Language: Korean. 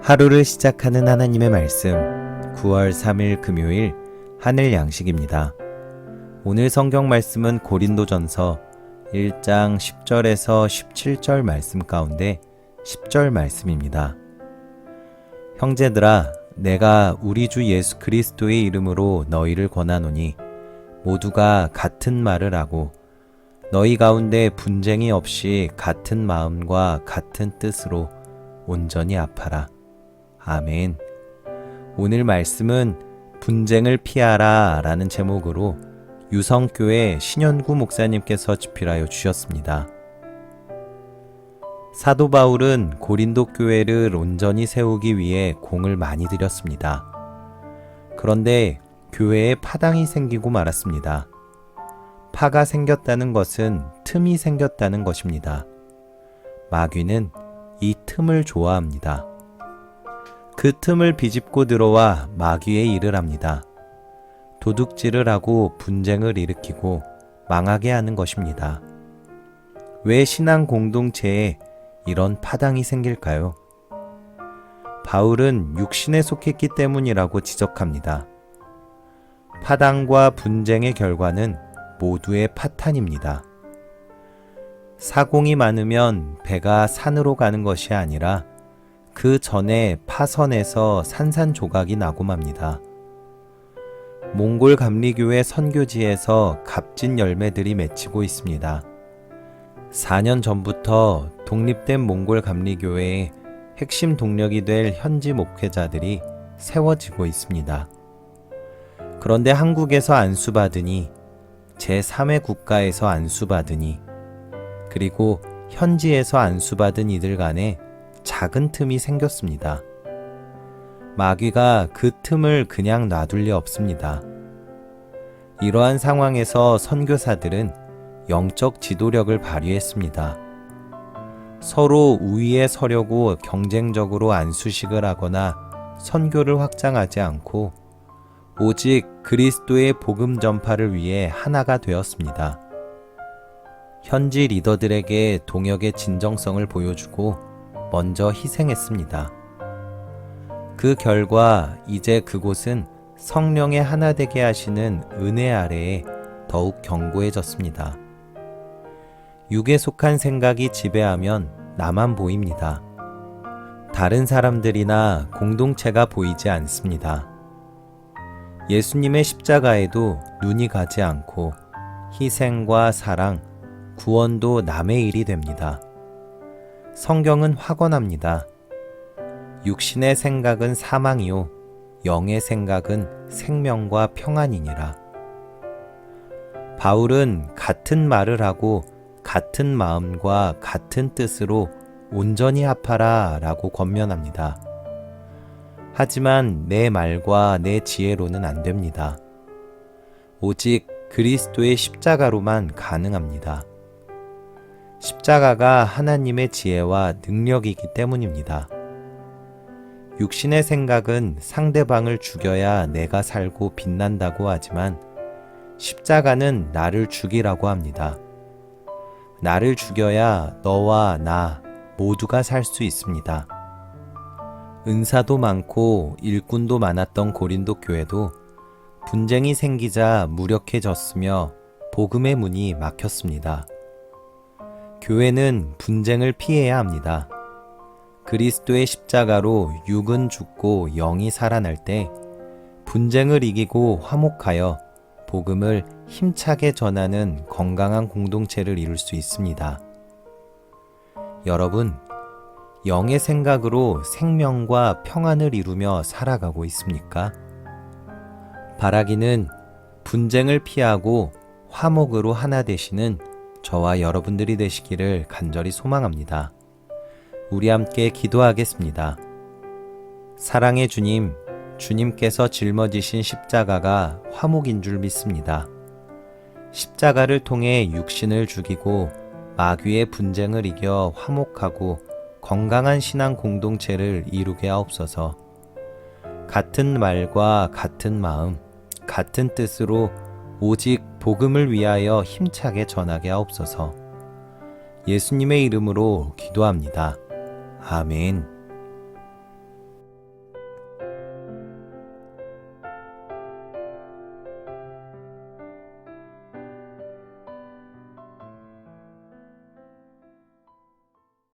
하루를 시작하는 하나님의 말씀 9월 3일 금요일 하늘 양식입니다. 오늘 성경 말씀은 고린도전서 1장 10절에서 17절 말씀 가운데 10절 말씀입니다. 형제들아, 내가 우리 주 예수 그리스도의 이름으로 너희를 권하노니 모두가 같은 말을 하고 너희 가운데 분쟁이 없이 같은 마음과 같은 뜻으로 온전히 합하라. 아멘. 오늘 말씀은 분쟁을 피하라 라는 제목으로 유성교회 신현구 목사님께서 집필하여 주셨습니다. 사도 바울은 고린도 교회를 온전히 세우기 위해 공을 많이 들였습니다. 그런데 교회에 파당이 생기고 말았습니다. 파가 생겼다는 것은 틈이 생겼다는 것입니다. 마귀는 이 틈을 좋아합니다. 그 틈을 비집고 들어와 마귀의 일을 합니다. 도둑질을 하고 분쟁을 일으키고 망하게 하는 것입니다. 왜 신앙 공동체에 이런 파당이 생길까요? 바울은 육신에 속했기 때문이라고 지적합니다. 파당과 분쟁의 결과는 모두의 파탄입니다. 사공이 많으면 배가 산으로 가는 것이 아니라 그 전에 파선에서 산산조각이 나고 맙니다. 몽골 감리교회 선교지에서 값진 열매들이 맺히고 있습니다. 4년 전부터 독립된 몽골 감리교회의 핵심 동력이 될 현지 목회자들이 세워지고 있습니다. 그런데 한국에서 안수받으니, 제3의 국가에서 안수받으니, 그리고 현지에서 안수받은 이들 간에 작은 틈이 생겼습니다. 마귀가 그 틈을 그냥 놔둘 리 없습니다. 이러한 상황에서 선교사들은 영적 지도력을 발휘했습니다. 서로 우위에 서려고 경쟁적으로 안수식을 하거나 선교를 확장하지 않고 오직 그리스도의 복음 전파를 위해 하나가 되었습니다. 현지 리더들에게 동역의 진정성을 보여주고 먼저 희생했습니다. 그 결과 이제 그곳은 성령의 하나 되게 하시는 은혜 아래에 더욱 견고해졌습니다. 육에 속한 생각이 지배하면 나만 보입니다. 다른 사람들이나 공동체가 보이지 않습니다. 예수님의 십자가에도 눈이 가지 않고 희생과 사랑, 구원도 남의 일이 됩니다. 성경은 확언합니다. 육신의 생각은 사망이요 영의 생각은 생명과 평안이니라. 바울은 같은 말을 하고 같은 마음과 같은 뜻으로 온전히 합하라 라고 권면합니다. 하지만 내 말과 내 지혜로는 안 됩니다. 오직 그리스도의 십자가로만 가능합니다. 십자가가 하나님의 지혜와 능력이기 때문입니다. 육신의 생각은 상대방을 죽여야 내가 살고 빛난다고 하지만 십자가는 나를 죽이라고 합니다. 나를 죽여야 너와 나 모두가 살 수 있습니다. 은사도 많고 일꾼도 많았던 고린도 교회도 분쟁이 생기자 무력해졌으며 복음의 문이 막혔습니다. 교회는 분쟁을 피해야 합니다. 그리스도의 십자가로 육은 죽고 영이 살아날 때 분쟁을 이기고 화목하여 복음을 힘차게 전하는 건강한 공동체를 이룰 수 있습니다. 여러분, 영의 생각으로 생명과 평안을 이루며 살아가고 있습니까? 바라기는 분쟁을 피하고 화목으로 하나 되시는 저와 여러분들이 되시기를 간절히 소망합니다. 우리 함께 기도하겠습니다. 사랑의 주님, 주님께서 짊어지신 십자가가 화목인 줄 믿습니다. 십자가를 통해 육신을 죽이고 마귀의 분쟁을 이겨 화목하고 건강한 신앙 공동체를 이루게 하옵소서. 같은 말과 같은 마음, 같은 뜻으로 오직 복음을 위하여 힘차게 전하게 하옵소서. 예수님의 이름으로 기도합니다. 아멘.